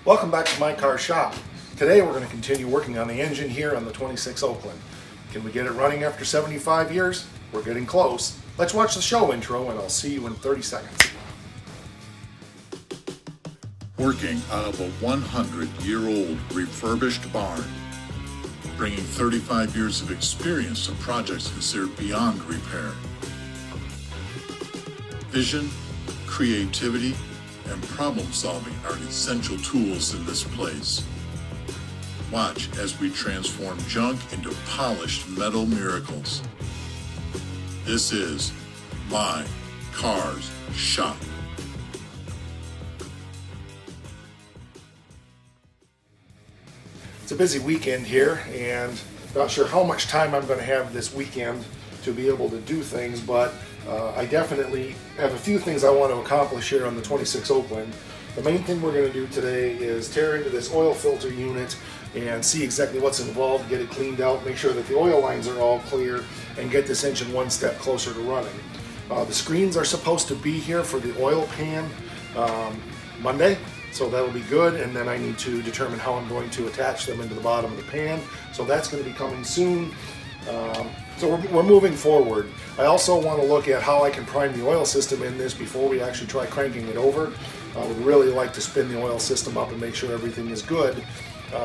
Welcome back to my car shop. Today we're going to continue working on the engine here on the 26 Oakland. Can we get it running after 75 years? We're getting close. Let's watch the show intro and I'll see you in 30 seconds. Working out of a 100-year-old refurbished barn, bringing 35 years of experience to projects considered beyond repair. Vision, creativity, and problem solving are essential tools in this place. Watch as we transform junk into polished metal miracles. This is my car's shop. It's a busy weekend here and not sure how much time I'm going to have this weekend to be able to do things, but I definitely have a few things I want to accomplish here on the 26 Oakland. The main thing we're going to do today is tear into this oil filter unit and see exactly what's involved, get it cleaned out, make sure that the oil lines are all clear, and get this engine one step closer to running. The screens are supposed to be here for the oil pan Monday, so that'll be good, and then I need to determine how I'm going to attach them into the bottom of the pan, so that's going to be coming soon. So we're moving forward. I also want to look at how I can prime the oil system in this before we actually try cranking it over. I would really like to spin the oil system up and make sure everything is good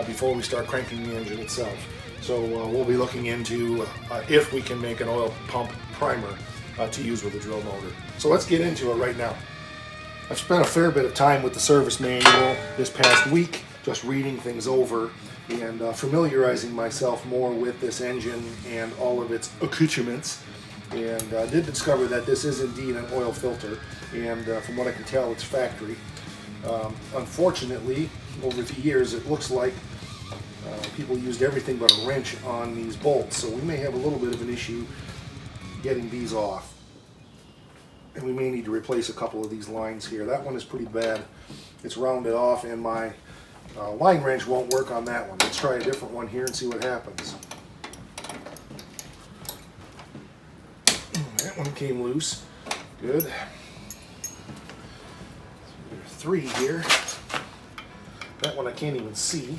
before we start cranking the engine itself. So we'll be looking into if we can make an oil pump primer to use with a drill motor. So let's get into it right now. I've spent a fair bit of time with the service manual this past week, just reading things over and familiarizing myself more with this engine and all of its accoutrements, and did discover that this is indeed an oil filter, and from what I can tell, it's factory. Unfortunately, over the years, it looks like people used everything but a wrench on these bolts, so we may have a little bit of an issue getting these off, and we may need to replace a couple of these lines here. That one is pretty bad. It's rounded off, and my line wrench won't work on that one. Let's try a different one here and see what happens. That one came loose. Good. So there's 3 here. That one I can't even see.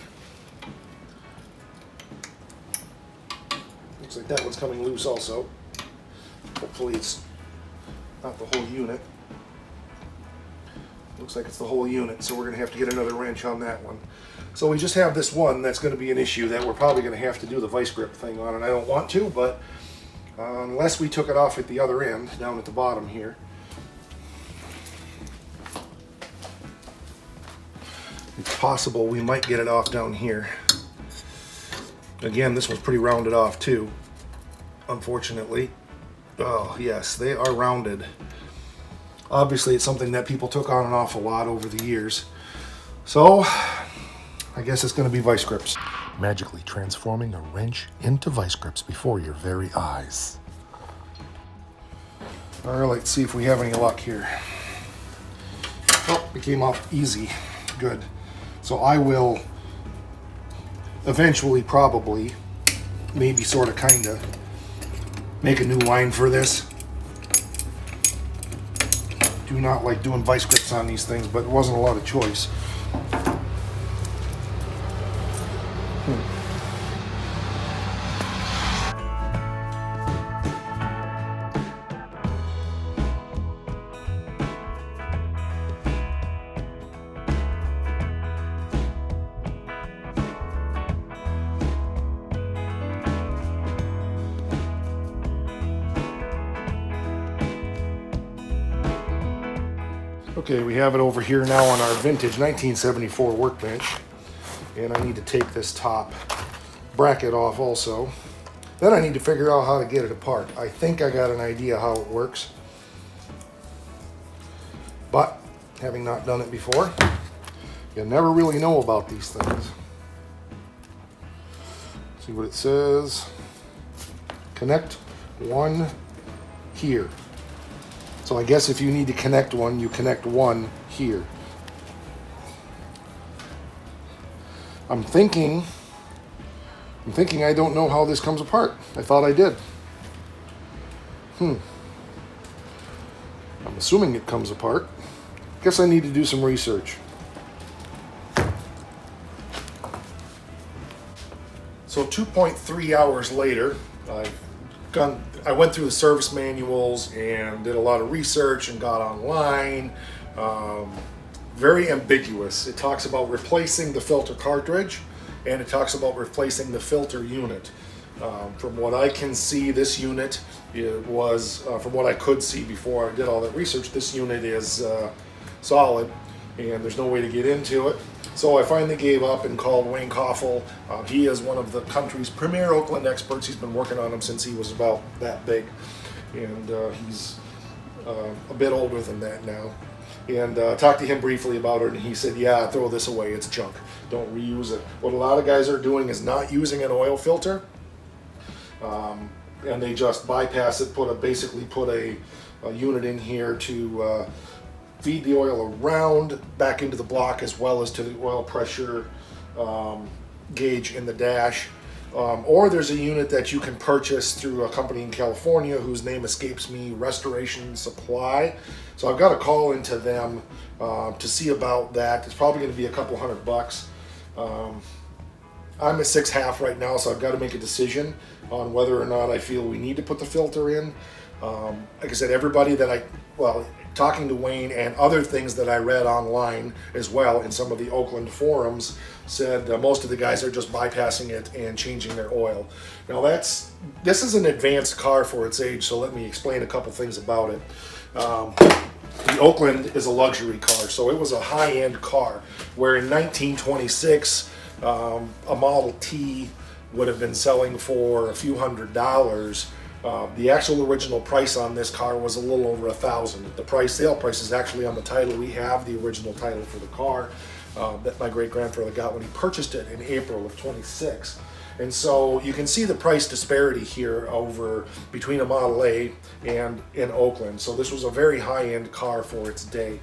Looks like that one's coming loose also. Hopefully it's not the whole unit. Looks like it's the whole unit, so we're going to have to get another wrench on that one. So we just have this one that's going to be an issue that we're probably going to have to do the vice grip thing on, and I don't want to, but unless we took it off at the other end, down at the bottom here. It's possible we might get it off down here. Again, this one's pretty rounded off too, unfortunately. Oh yes, they are rounded. Obviously, it's something that people took on and off a lot over the years. So, I guess it's going to be vice grips. Magically transforming a wrench into vice grips before your very eyes. All right, let's see if we have any luck here. Oh, it came off easy. Good. So I will eventually, probably, maybe sort of, kind of, make a new line for this. Do not like doing vice grips on these things, but it wasn't a lot of choice. Okay, we have it over here now on our vintage 1974 workbench, and I need to take this top bracket off also. Then I need to figure out how to get it apart. I think I got an idea how it works, but having not done it before, you never really know about these things. See what it says. Connect one here. So I guess if you need to connect one, you connect one here. I'm thinking I don't know how this comes apart. I thought I did. I'm assuming it comes apart. Guess I need to do some research. So 2.3 hours later, I went through the service manuals and did a lot of research and got online. Very ambiguous. It talks about replacing the filter cartridge, and it talks about replacing the filter unit. From what I can see, this unit from what I could see before I did all that research, this unit is solid, and there's no way to get into it. So I finally gave up and called Wayne Koffel. He is one of the country's premier Oakland experts. He's been working on them since he was about that big, and he's a bit older than that now. And talked to him briefly about it, and he said, yeah, throw this away, it's junk. Don't reuse it. What a lot of guys are doing is not using an oil filter, and they just bypass it, basically put a unit in here to feed the oil around back into the block, as well as to the oil pressure gauge in the dash. Or there's a unit that you can purchase through a company in California whose name escapes me, Restoration Supply. So I've got to call into them to see about that. It's probably going to be a couple $100. I'm at 6.5 right now, so I've got to make a decision on whether or not I feel we need to put the filter in. Like I said, everybody that talking to Wayne and other things that I read online as well in some of the Oakland forums said most of the guys are just bypassing it and changing their oil. Now this is an advanced car for its age, so let me explain a couple things about it. The Oakland is a luxury car, so it was a high-end car, where in 1926 a Model T would have been selling for a few $100s. The actual original price on this car was a little over $1,000. The sale price is actually on the title. We have the original title for the car that my great-grandfather got when he purchased it in April of '26. And so you can see the price disparity here between a Model A and in Oakland. So this was a very high-end car for its day.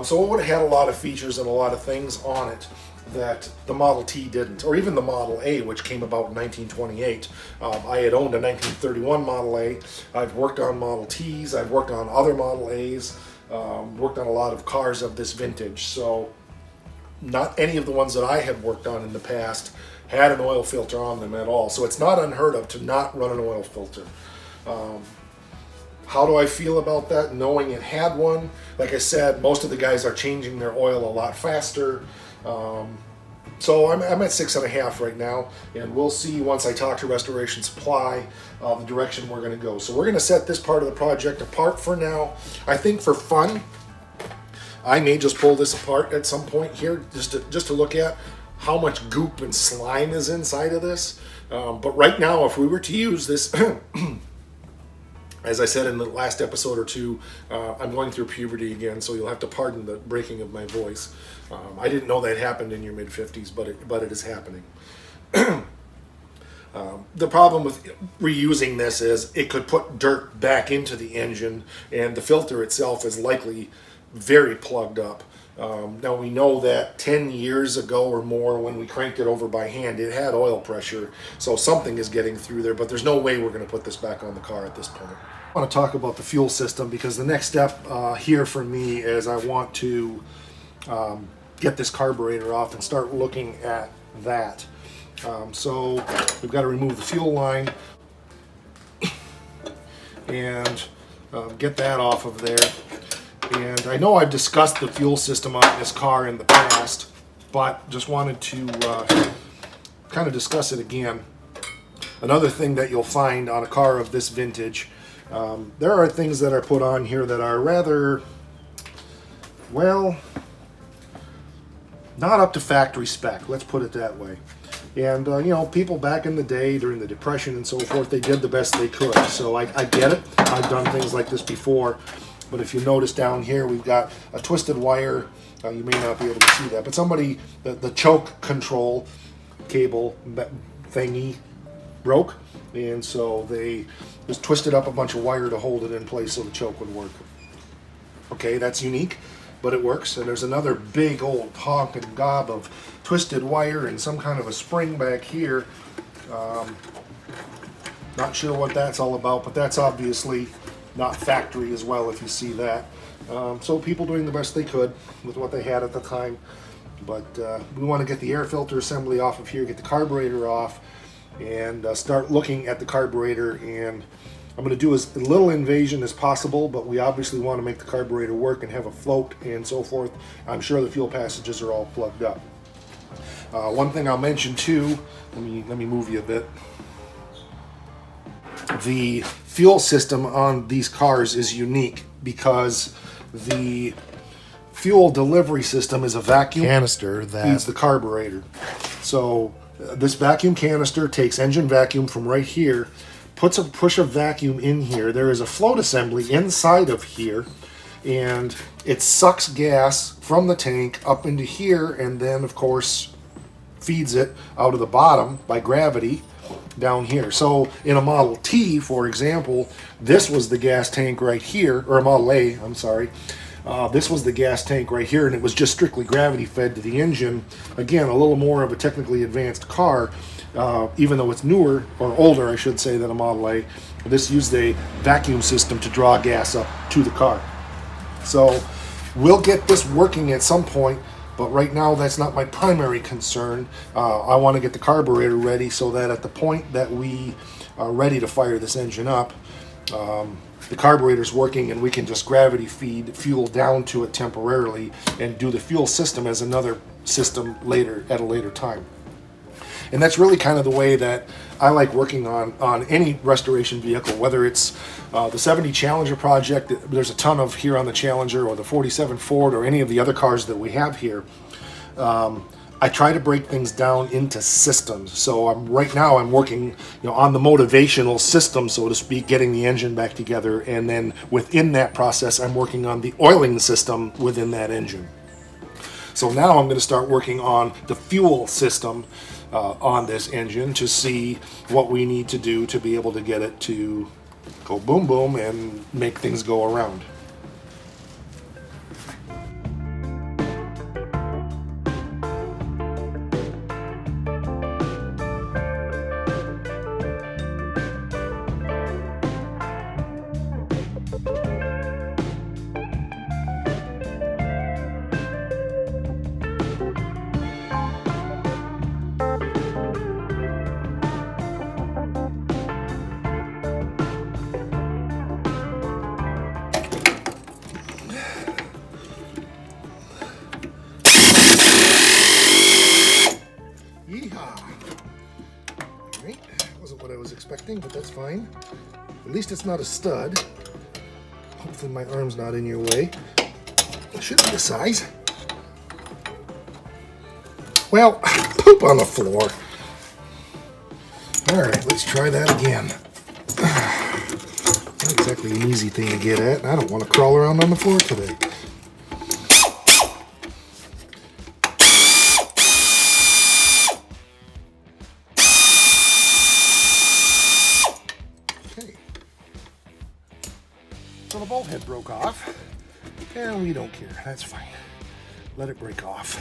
So it would have had a lot of features and a lot of things on it that the Model T didn't, or even the Model A, which came about in 1928. I had owned a 1931 Model A. I've worked on Model Ts, I've worked on other Model A's, worked on a lot of cars of this vintage. So not any of the ones that I had worked on in the past had an oil filter on them at all. So it's not unheard of to not run an oil filter. How do I feel about that, knowing it had one? Like I said, most of the guys are changing their oil a lot faster. So I'm at 6.5 right now, and we'll see once I talk to Restoration Supply the direction we're going to go. So we're going to set this part of the project apart for now. I think for fun, I may just pull this apart at some point here just to look at how much goop and slime is inside of this. But right now, if we were to use this, as I said in the last episode or two, I'm going through puberty again, so you'll have to pardon the breaking of my voice. I didn't know that happened in your mid-50s, but it is happening. The problem with reusing this is it could put dirt back into the engine, and the filter itself is likely very plugged up. Now we know that 10 years ago or more, when we cranked it over by hand, it had oil pressure, so something is getting through there, but there's no way we're going to put this back on the car at this point. I want to talk about the fuel system, because the next step here for me is I want to get this carburetor off and start looking at that. So we've got to remove the fuel line and get that off of there. And I know I've discussed the fuel system on this car in the past, but just wanted to kind of discuss it again. Another thing that you'll find on a car of this vintage, there are things that are put on here that are rather, well, not up to factory spec, let's put it that way. And, you know, people back in the day during the Depression and so forth, they did the best they could. So I get it. I've done things like this before. But if you notice down here, we've got a twisted wire. You may not be able to see that. But the choke control cable thingy broke. And so they just twisted up a bunch of wire to hold it in place so the choke would work. Okay, that's unique, but it works. And there's another big old honking gob of twisted wire and some kind of a spring back here. Not sure what that's all about, but that's obviously not factory as well, if you see that. So people doing the best they could with what they had at the time. But we want to get the air filter assembly off of here, get the carburetor off, and start looking at the carburetor. And I'm going to do as little invasion as possible, but we obviously want to make the carburetor work and have a float and so forth. I'm sure the fuel passages are all plugged up. One thing I'll mention too, let me move you a bit. The fuel system on these cars is unique because the fuel delivery system is a vacuum canister that feeds the carburetor. So this vacuum canister takes engine vacuum from right here, puts a push of vacuum in here. There is a float assembly inside of here, and it sucks gas from the tank up into here, and then of course feeds it out of the bottom by gravity down here. So in a Model T, for example, this was the gas tank right here, or a Model A, I'm sorry. This was the gas tank right here, and it was just strictly gravity fed to the engine. Again, a little more of a technically advanced car, even though it's newer, or older I should say, than a Model A. This used a vacuum system to draw gas up to the car. So we'll get this working at some point, but right now that's not my primary concern. I want to get the carburetor ready so that at the point that we are ready to fire this engine up, the carburetor's working and we can just gravity feed fuel down to it temporarily and do the fuel system as another system later at a later time. And that's really kind of the way that I like working on any restoration vehicle, whether it's the 70 Challenger project, there's a ton of here on the Challenger, or the 47 Ford, or any of the other cars that we have here. I try to break things down into systems. So right now I'm working, on the motivational system, so to speak, getting the engine back together, and then within that process I'm working on the oiling system within that engine. So now I'm going to start working on the fuel system on this engine to see what we need to do to be able to get it to go boom boom and make things go around. Wasn't what I was expecting, but that's fine. At least it's not a stud. Hopefully my arm's not in your way. It should be the size. Well, poop on the floor. Alright, let's try that again. Not exactly an easy thing to get at. I don't want to crawl around on the floor today. So the bolt head broke off, and we don't care. That's fine. Let it break off.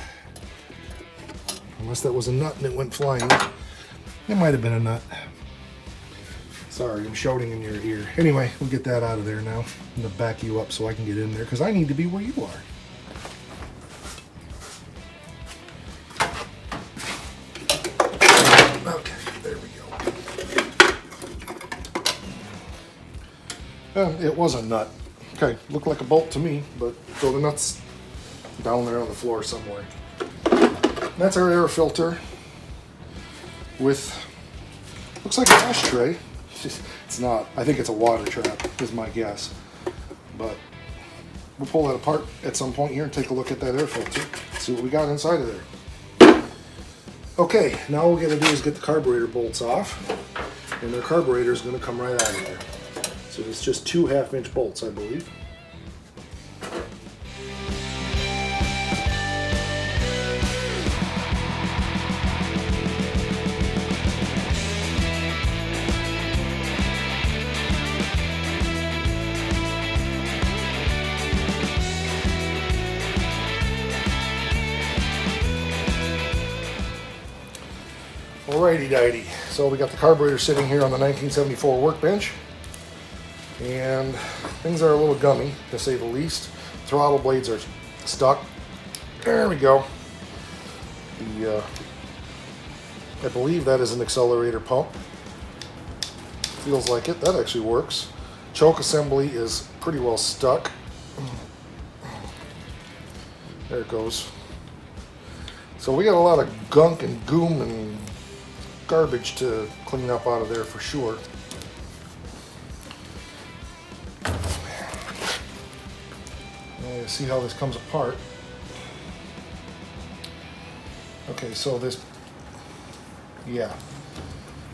Unless that was a nut and it went flying. It might have been a nut. Sorry, I'm shouting in your ear. Anyway, we'll get that out of there now. I'm going to back you up so I can get in there, because I need to be where you are. Okay, there we go. It was a nut. Okay, looked like a bolt to me, but throw the nuts down there on the floor somewhere. That's our air filter with, looks like an ashtray. It's not. I think it's a water trap, is my guess. But we'll pull that apart at some point here and take a look at that air filter, see what we got inside of there. Okay, now all we gotta do is get the carburetor bolts off, and the carburetor is gonna come right out of there. So it's just 2 half-inch bolts, I believe. Alrighty dighty, so we got the carburetor sitting here on the 1974 workbench, and things are a little gummy, to say the least. Throttle blades are stuck. There we go. The I believe that is an accelerator pump. Feels like it. That actually works. Choke assembly is pretty well stuck. There it goes. So we got a lot of gunk and goom and garbage to clean up out of there for sure. See how this comes apart. Okay, so this, yeah.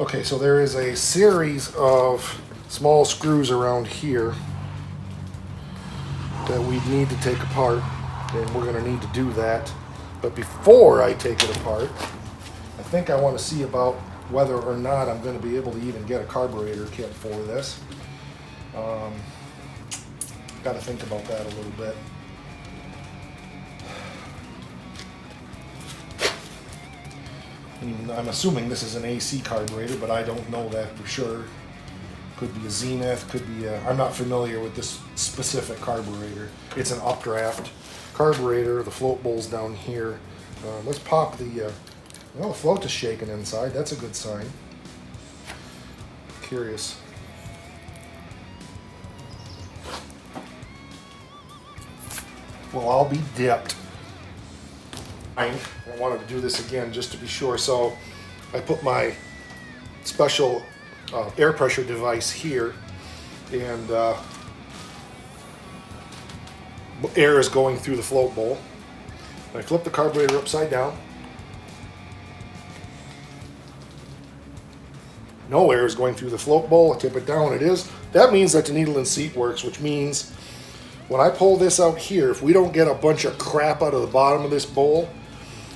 Okay, so there is a series of small screws around here that we need to take apart, and we're going to need to do that. But before I take it apart, I think I want to see about whether or not I'm going to be able to even get a carburetor kit for this. Got to think about that a little bit. I'm assuming this is an AC carburetor, but I don't know that for sure. Could be a Zenith, could be a... I'm not familiar with this specific carburetor. It's an updraft carburetor. The float bowl's down here. Let's pop the... well, the float is shaking inside. That's a good sign. Curious. Well, I'll be dipped. I wanted to do this again just to be sure, so I put my special air pressure device here, and air is going through the float bowl. I flip the carburetor upside down. No air is going through the float bowl. I tip it down. It is. That means that the needle and seat works, which means when I pull this out here, if we don't get a bunch of crap out of the bottom of this bowl,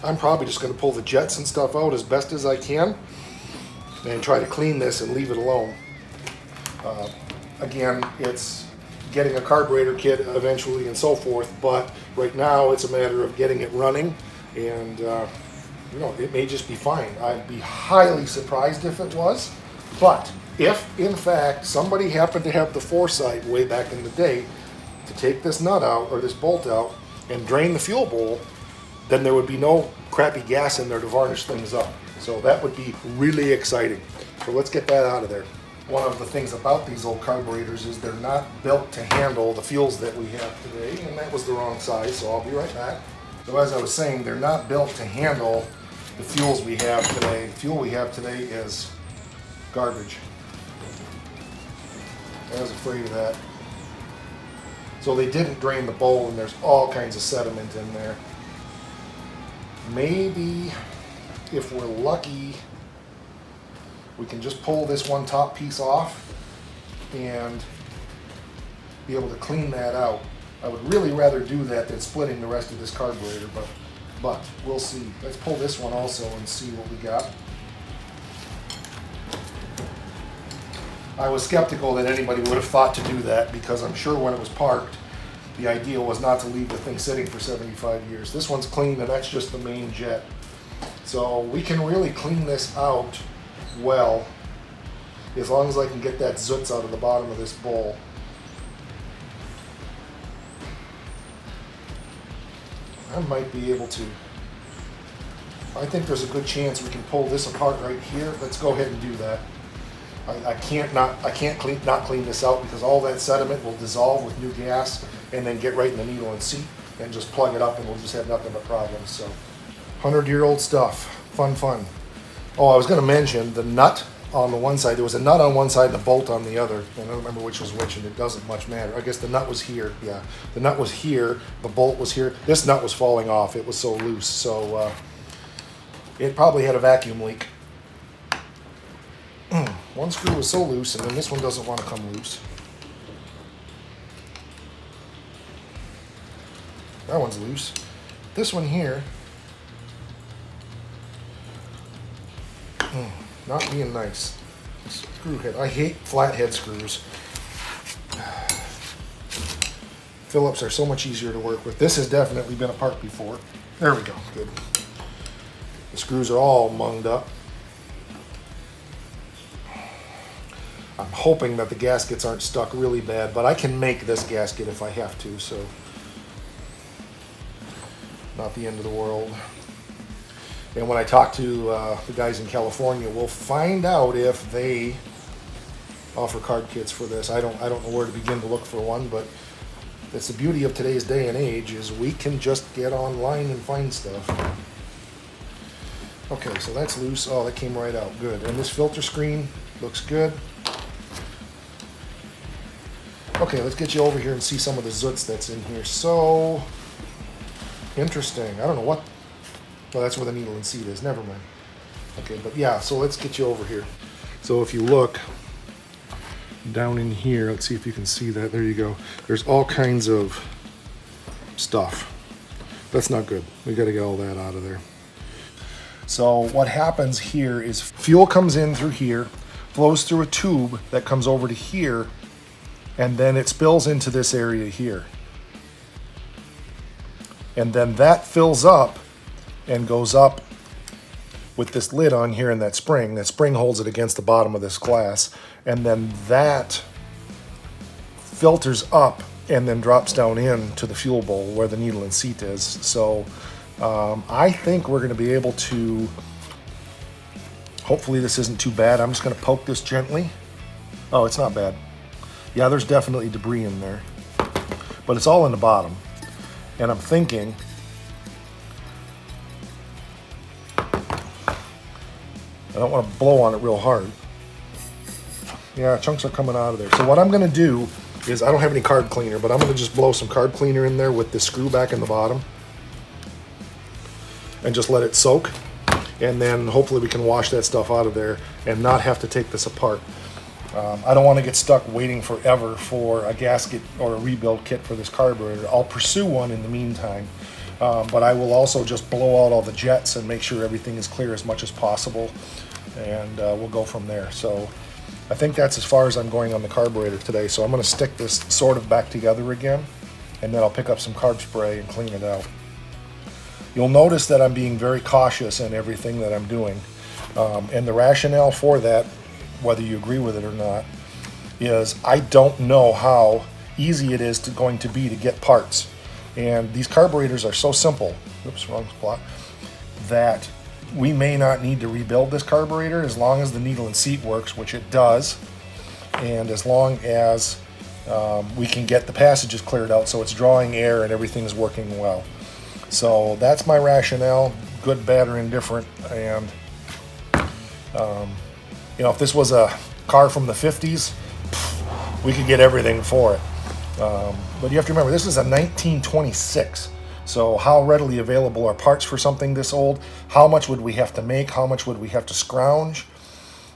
I'm probably just going to pull the jets and stuff out as best as I can and try to clean this and leave it alone. Again, it's getting a carburetor kit eventually and so forth, but right now it's a matter of getting it running, and you know, it may just be fine. I'd be highly surprised if it was, but if in fact somebody happened to have the foresight way back in the day to take this nut out or this bolt out and drain the fuel bowl, then there would be no crappy gas in there to varnish things up. So that would be really exciting. So let's get that out of there. One of the things about these old carburetors is they're not built to handle the fuels that we have today, and that was the wrong size, so I'll be right back. So as I was saying, they're not built to handle the fuels we have today. The fuel we have today is garbage. I was afraid of that. So they didn't drain the bowl, and there's all kinds of sediment in there. Maybe, if we're lucky, we can just pull this one top piece off and be able to clean that out. I would really rather do that than splitting the rest of this carburetor, but we'll see. Let's pull this one also and see what we got. I was skeptical that anybody would have thought to do that, because I'm sure when it was parked, the idea was not to leave the thing sitting for 75 years. This one's clean, and that's just the main jet. So we can really clean this out well, as long as I can get that zoots out of the bottom of this bowl. I might be able to. I think there's a good chance we can pull this apart right here. Let's go ahead and do that. I can't not clean this out, because all that sediment will dissolve with new gas and then get right in the needle and seat and just plug it up, and we'll just have nothing but problems. So 100-year-old stuff. Fun. Oh, I was going to mention the nut on the one side. There was a nut on one side and a bolt on the other. I don't remember which was which, and it doesn't much matter. I guess the nut was here. Yeah, the nut was here. The bolt was here. This nut was falling off. It was so loose. So it probably had a vacuum leak. One screw was so loose, and then this one doesn't want to come loose. That one's loose. This one here, not being nice. Screw head. I hate flathead screws. Phillips are so much easier to work with. This has definitely been apart before. There we go. Good. The screws are all munged up. I'm hoping that the gaskets aren't stuck really bad, but I can make this gasket if I have to, so not the end of the world. And when I talk to the guys in California, we'll find out if they offer carb kits for this. I don't know where to begin to look for one, but that's the beauty of today's day and age, is we can just get online and find stuff. Okay, so that's loose. Oh, that came right out. Good. And this filter screen looks good. Okay, let's get you over here and see some of the zoots that's in here. So interesting. I don't know what. Well, that's where the needle and seat is. Never mind. Okay, but yeah, so let's get you over here. So if you look down in here, let's see if you can see that. There you go. There's all kinds of stuff. That's not good. We got to get all that out of there. So what happens here is fuel comes in through here, flows through a tube that comes over to here, and then it spills into this area here. And then that fills up and goes up with this lid on here and that spring. That spring holds it against the bottom of this glass. And then that filters up and then drops down into the fuel bowl where the needle and seat is. So I think we're going to be able to, hopefully this isn't too bad. I'm just going to poke this gently. Oh, it's not bad. Yeah, there's definitely debris in there, but it's all in the bottom. And I'm thinking, I don't want to blow on it real hard. Yeah, chunks are coming out of there. So what I'm going to do is, I don't have any carb cleaner, but I'm going to just blow some carb cleaner in there with the screw back in the bottom and just let it soak. And then hopefully we can wash that stuff out of there and not have to take this apart. I don't want to get stuck waiting forever for a gasket or a rebuild kit for this carburetor. I'll pursue one in the meantime, but I will also just blow out all the jets and make sure everything is clear as much as possible, and we'll go from there. So I think that's as far as I'm going on the carburetor today. So I'm going to stick this sort of back together again, and then I'll pick up some carb spray and clean it out. You'll notice that I'm being very cautious in everything that I'm doing, and the rationale for that, whether you agree with it or not, is I don't know how easy it is going to be to get parts. And these carburetors are so simple, oops, wrong spot, that we may not need to rebuild this carburetor as long as the needle and seat works, which it does, and as long as we can get the passages cleared out so it's drawing air and everything is working well. So that's my rationale, good, bad, or indifferent. And you know, if this was a car from the 50s, we could get everything for it. But you have to remember, this is a 1926. So how readily available are parts for something this old? How much would we have to make? How much would we have to scrounge?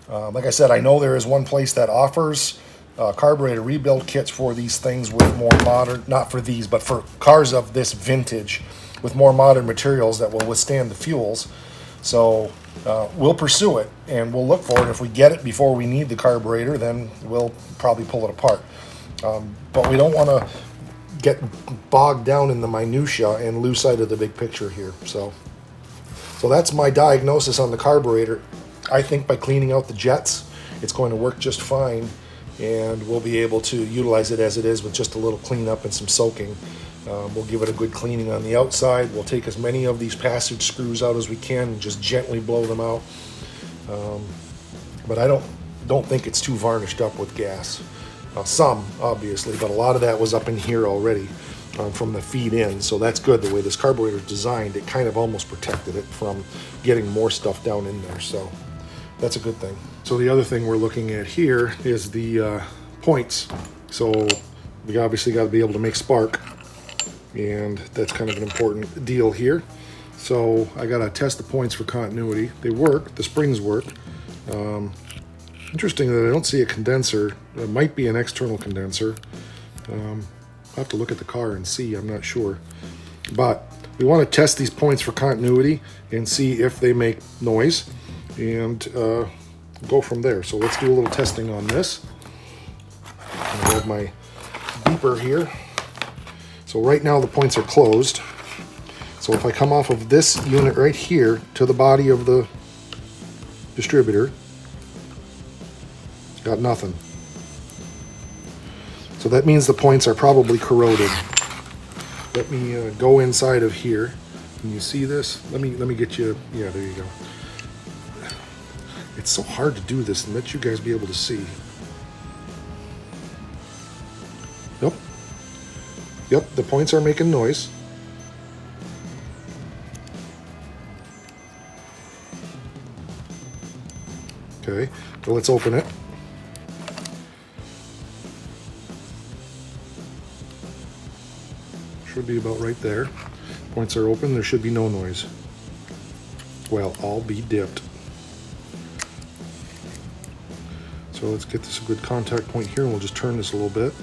Like I said, I know there is one place that offers carburetor rebuild kits for these things with more modern, not for these, but for cars of this vintage with more modern materials that will withstand the fuels. So we'll pursue it and we'll look for it. If we get it before we need the carburetor, then we'll probably pull it apart. But we don't want to get bogged down in the minutia and lose sight of the big picture here. So that's my diagnosis on the carburetor. I think by cleaning out the jets, it's going to work just fine, and we'll be able to utilize it as it is with just a little cleanup and some soaking. We'll give it a good cleaning on the outside. We'll take as many of these passage screws out as we can and just gently blow them out. But I don't think it's too varnished up with gas. Some, obviously, but a lot of that was up in here already from the feed in. So that's good. The way this carburetor is designed, it kind of almost protected it from getting more stuff down in there. So that's a good thing. So the other thing we're looking at here is the points. So we obviously got to be able to make spark, and that's kind of an important deal here. So I got to test the points for continuity. They work. The springs work. Interesting that I don't see a condenser. It might be an external condenser. I'll have to look at the car and see. I'm not sure. But we want to test these points for continuity and see if they make noise, and go from there. So let's do a little testing on this. I have my beeper here. So right now the points are closed. So if I come off of this unit right here to the body of the distributor, got nothing. So that means the points are probably corroded. Let me go inside of here Can you see this? Let me get you. Yeah, there you go. It's so hard to do this and let you guys be able to see. Yep. Yep, the points are making noise. Okay, so let's open it. Should be about right there. Points are open, there should be no noise. Well, I'll be dipped. So let's get this a good contact point here, and we'll just turn this a little bit.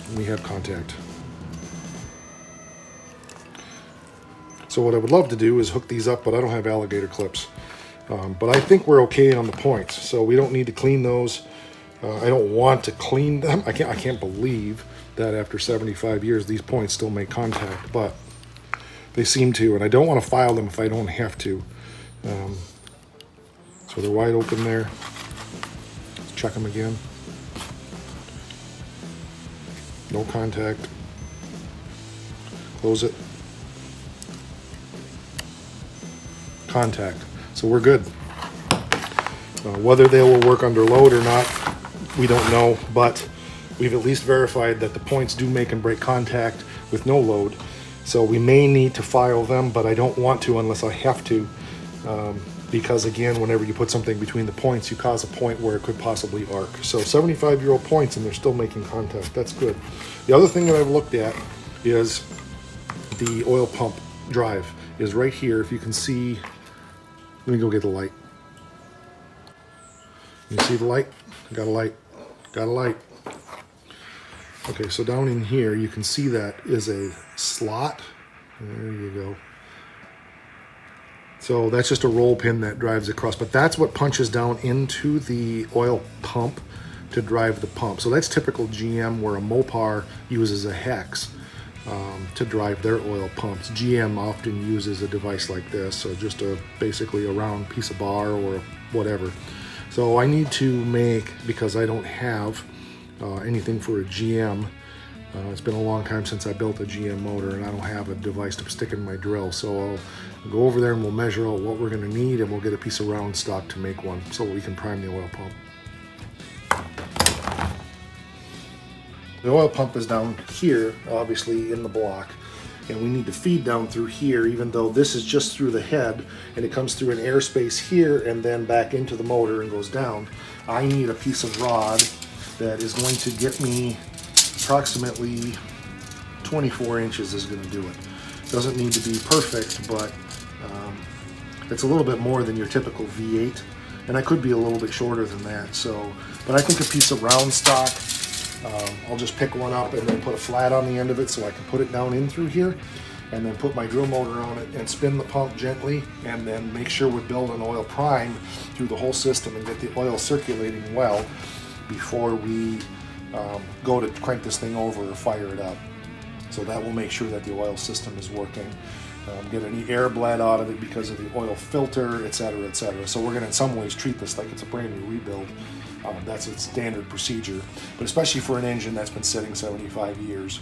And we have contact. So what I would love to do is hook these up, but I don't have alligator clips. But I think we're okay on the points, so we don't need to clean those. I don't want to clean them. I can't believe that after 75 years these points still make contact, but they seem to, and I don't want to file them if I don't have to. So they're wide open there. Let's check them again. No contact. Close it. Contact. So we're good. Whether they will work under load or not, we don't know, but we've at least verified that the points do make and break contact with no load. So we may need to file them, but I don't want to unless I have to, because again, whenever you put something between the points, you cause a point where it could possibly arc. So 75-year-old points and they're still making contact. That's good. The other thing that I've looked at is the oil pump drive is right here. If you can see, let me go get the light. You see the light? Got a light. Got a light. Okay, so down in here, you can see that is a slot. There you go. So that's just a roll pin that drives across, but that's what punches down into the oil pump to drive the pump. So that's typical GM, where a Mopar uses a hex to drive their oil pumps. GM often uses a device like this, so just basically a round piece of bar or whatever. So I need to make, because I don't have anything for a GM, it's been a long time since I built a GM motor, and I don't have a device to stick in my drill. So I'll go over there and we'll measure out what we're going to need, and we'll get a piece of round stock to make one so we can prime the oil pump. The oil pump is down here, obviously in the block, and we need to feed down through here, even though this is just through the head, and it comes through an airspace here and then back into the motor and goes down. I need a piece of rod that is going to get me approximately 24 inches is going to do it. Doesn't need to be perfect, but it's a little bit more than your typical V8, and I could be a little bit shorter than that. So, but I think a piece of round stock, I'll just pick one up and then put a flat on the end of it so I can put it down in through here, and then put my drill motor on it and spin the pump gently, and then make sure we build an oil prime through the whole system and get the oil circulating well before we go to crank this thing over or fire it up. So that will make sure that the oil system is working. Get any air bled out of it because of the oil filter, etc., etc. So we're going to in some ways treat this like it's a brand new rebuild. That's its standard procedure, but especially for an engine that's been sitting 75 years,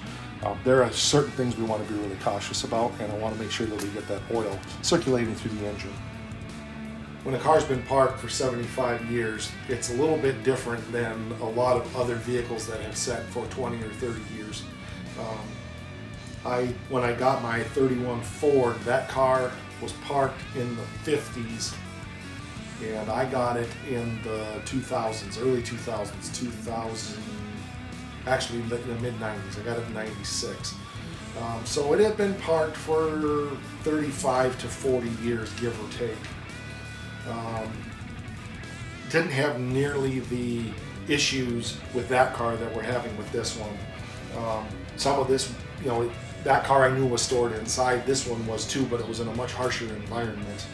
there are certain things we want to be really cautious about, and I want to make sure that we get that oil circulating through the engine. When a car's been parked for 75 years, it's a little bit different than a lot of other vehicles that have sat for 20 or 30 years. When I got my 31 Ford, that car was parked in the 50s, and I got it in the 2000s, early 2000s, actually in the mid-90s. I got it in 96. So it had been parked for 35 to 40 years, give or take. Didn't have nearly the issues with that car that we're having with this one. Some of this, that car I knew was stored inside. This one was too, but it was in a much harsher environment.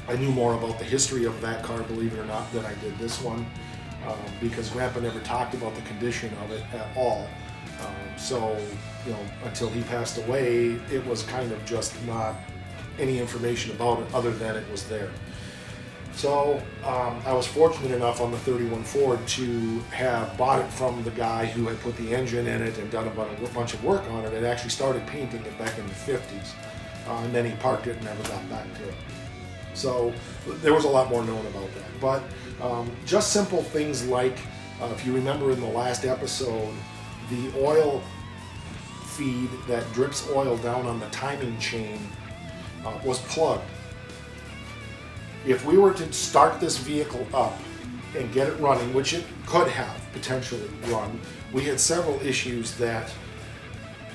I knew more about the history of that car, believe it or not, than I did this one, because Grandpa never talked about the condition of it at all. So, until he passed away, it was kind of just not any information about it other than it was there. So I was fortunate enough on the 31 Ford to have bought it from the guy who had put the engine in it and done a bunch of work on it, and actually started painting it back in the 50s. And then he parked it and never got back to it. So there was a lot more known about that. But just simple things like, if you remember in the last episode, the oil feed that drips oil down on the timing chain was plugged. If we were to start this vehicle up and get it running, which it could have potentially run, we had several issues that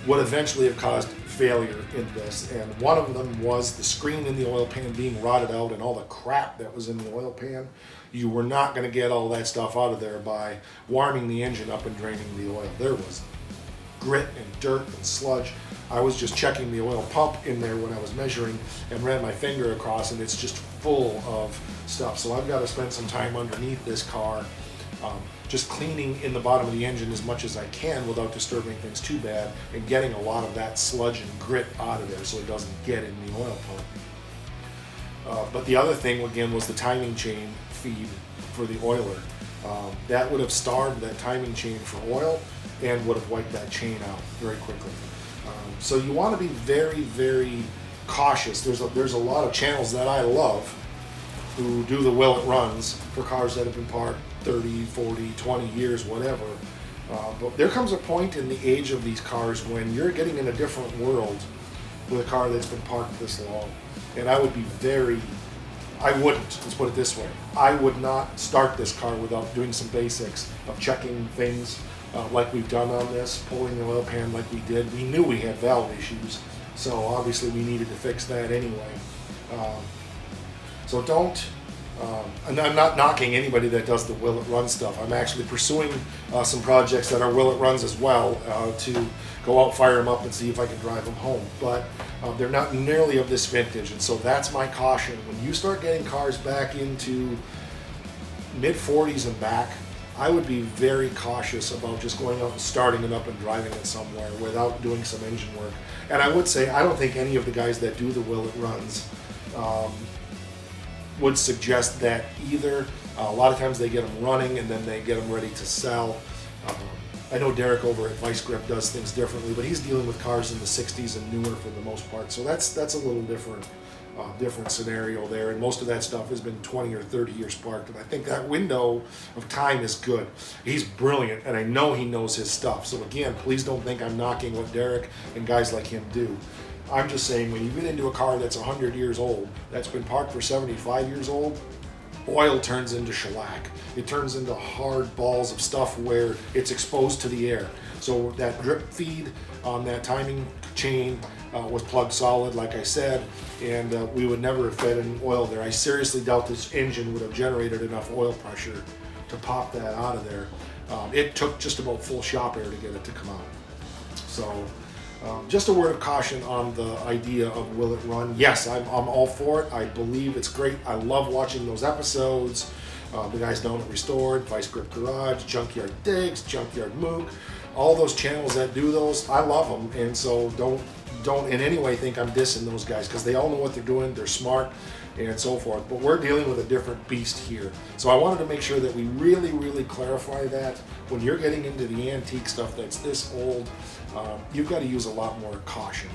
would eventually have caused failure in this, and one of them was the screen in the oil pan being rotted out and all the crap that was in the oil pan. You were not going to get all that stuff out of there by warming the engine up and draining the oil. There was grit and dirt and sludge. I was just checking the oil pump in there when I was measuring and ran my finger across, and it's just full of stuff. So I've got to spend some time underneath this car just cleaning in the bottom of the engine as much as I can without disturbing things too bad, and getting a lot of that sludge and grit out of there so it doesn't get in the oil pump. But the other thing again was the timing chain feed for the oiler. That would have starved that timing chain for oil and would have wiped that chain out very quickly. So you want to be very, very cautious. There's a lot of channels that I love who do the will it runs for cars that have been parked 30, 40, 20 years, whatever. But there comes a point in the age of these cars when you're getting in a different world with a car that's been parked this long. And I wouldn't, let's put it this way, I would not start this car without doing some basics of checking things like we've done on this, pulling the oil pan like we did. We knew we had valve issues, so obviously we needed to fix that anyway. So don't, and I'm not knocking anybody that does the will it run stuff. I'm actually pursuing some projects that are will it runs as well, to go out, fire them up, and see if I can drive them home. But they're not nearly of this vintage, and so that's my caution. When you start getting cars back into mid 40s and back, I would be very cautious about just going out and starting it up and driving it somewhere without doing some engine work. And I would say, I don't think any of the guys that do the will it runs would suggest that either. A lot of times they get them running and then they get them ready to sell. I know Derek over at Vice Grip does things differently, but he's dealing with cars in the 60s and newer for the most part. So that's a little different scenario there, and most of that stuff has been 20 or 30 years parked, and I think that window of time is good. He's brilliant, and I know he knows his stuff. So again, please don't think I'm knocking what Derek and guys like him do. I'm just saying, when you get into a car that's 100 years old, that's been parked for 75 years old, oil turns into shellac. It turns into hard balls of stuff where it's exposed to the air. So that drip feed on that timing chain was plugged solid, like I said, and we would never have fed any oil there. I seriously doubt this engine would have generated enough oil pressure to pop that out of there. It took just about full shop air to get it to come out. So just a word of caution on the idea of will it run. Yes, I'm all for it. I believe it's great. I love watching those episodes. The guys down at Restored, Vice Grip Garage, Junkyard Digs, Junkyard Mook, all those channels that do those, I love them. And so don't in any way think I'm dissing those guys, because they all know what they're doing, they're smart, and so forth. But we're dealing with a different beast here. So I wanted to make sure that we really, really clarify that. When you're getting into the antique stuff that's this old, you've got to use a lot more caution.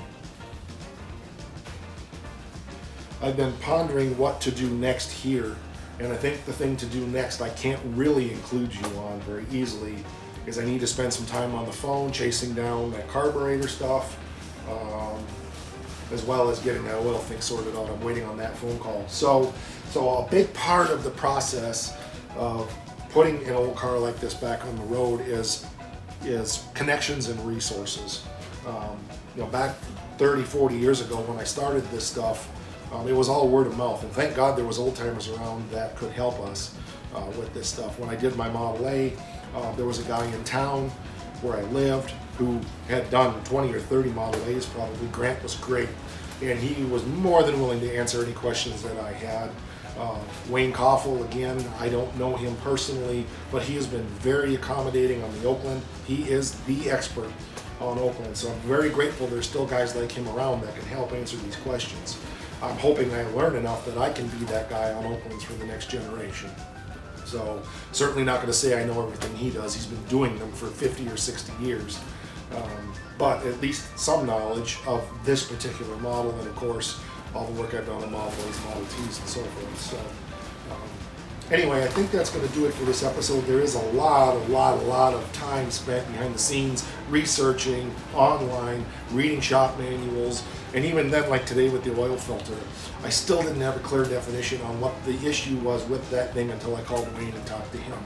I've been pondering what to do next here, and I think the thing to do next I can't really include you on very easily, is I need to spend some time on the phone chasing down that carburetor stuff, as well as getting that oil thing sorted out. I'm waiting on that phone call. So a big part of the process of putting an old car like this back on the road is connections and resources. Back 30, 40 years ago when I started this stuff, it was all word of mouth, and thank God there was old timers around that could help us with this stuff. When I did my Model A, there was a guy in town where I lived who had done 20 or 30 Model A's probably. Grant was great, and he was more than willing to answer any questions that I had. Wayne Koffel, again, I don't know him personally, but he has been very accommodating on the Oakland. He is the expert on Oakland, so I'm very grateful there's still guys like him around that can help answer these questions. I'm hoping I learn enough that I can be that guy on Oaklands for the next generation. So certainly not going to say I know everything he does. He's been doing them for 50 or 60 years. But at least some knowledge of this particular model, and of course all the work I've done on Model A's, Model T's, and so forth. So anyway, I think that's going to do it for this episode. There is a lot of time spent behind the scenes researching online, reading shop manuals, and even then, like today with the oil filter, I still didn't have a clear definition on what the issue was with that thing until I called Wayne and talked to him.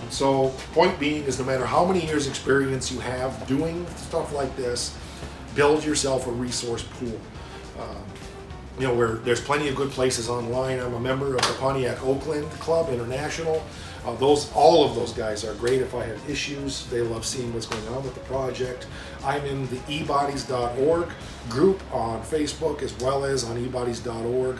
So point being is, no matter how many years experience you have doing stuff like this, build yourself a resource pool. You know, where there's plenty of good places online. I'm a member of the Pontiac Oakland Club International. All of those guys are great. If I have issues, they love seeing what's going on with the project. I'm in the ebodies.org group on Facebook, as well as on ebodies.org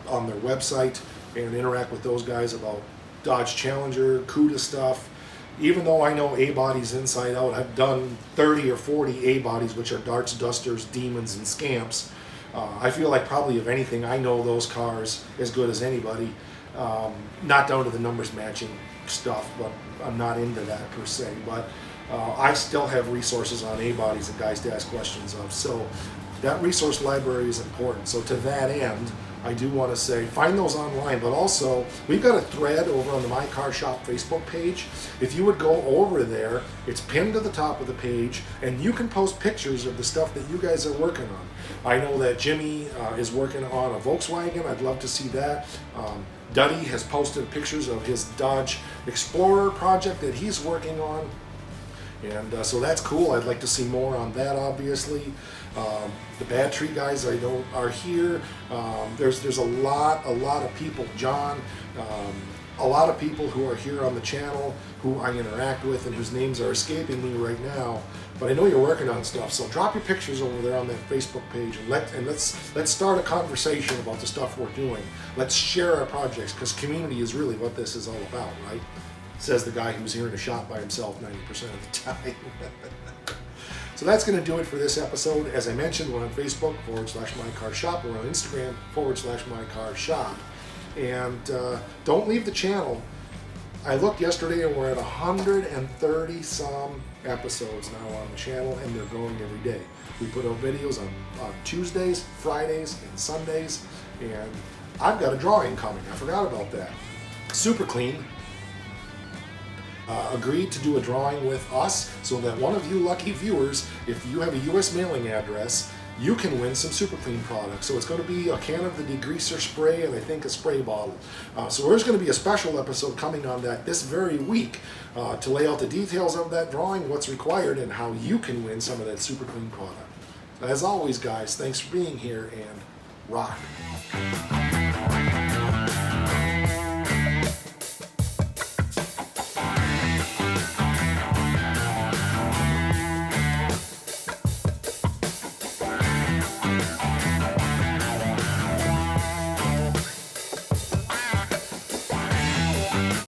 on their website, and interact with those guys about Dodge Challenger, CUDA stuff. Even though I know A-bodies inside out, I've done 30 or 40 A-bodies, which are darts, dusters, demons, and scamps. I feel like probably, if anything, I know those cars as good as anybody. Not down to the numbers matching stuff, but I'm not into that per se. But I still have resources on A-bodies and guys to ask questions of. So that resource library is important. So to that end, I do want to say, find those online, but also we've got a thread over on the My Car Shop Facebook page. If you would go over there, it's pinned to the top of the page, and you can post pictures of the stuff that you guys are working on. I know that Jimmy is working on a Volkswagen. I'd love to see that. Duddy has posted pictures of his Dodge Explorer project that he's working on. And so that's cool. I'd like to see more on that, obviously. The Bad Tree guys I know are here. There's a lot of people, John, a lot of people who are here on the channel who I interact with and whose names are escaping me right now. But I know you're working on stuff, so drop your pictures over there on that Facebook page, and let's start a conversation about the stuff we're doing. Let's share our projects, because community is really what this is all about, right? Says the guy who's here in a shop by himself 90% of the time. So that's going to do it for this episode. As I mentioned, we're on Facebook /MyCarShop. We're on Instagram /MyCarShop. And don't leave the channel. I looked yesterday and we're at 130 some episodes now on the channel, and they're growing every day. We put out videos on Tuesdays, Fridays, and Sundays. And I've got a drawing coming. I forgot about that. Super Clean agreed to do a drawing with us, so that one of you lucky viewers, if you have a U.S. mailing address, you can win some Super Clean products. So it's going to be a can of the degreaser spray and I think a spray bottle. So there's going to be a special episode coming on that this very week to lay out the details of that drawing, what's required, and how you can win some of that Super Clean product. As always, guys, thanks for being here, and rock.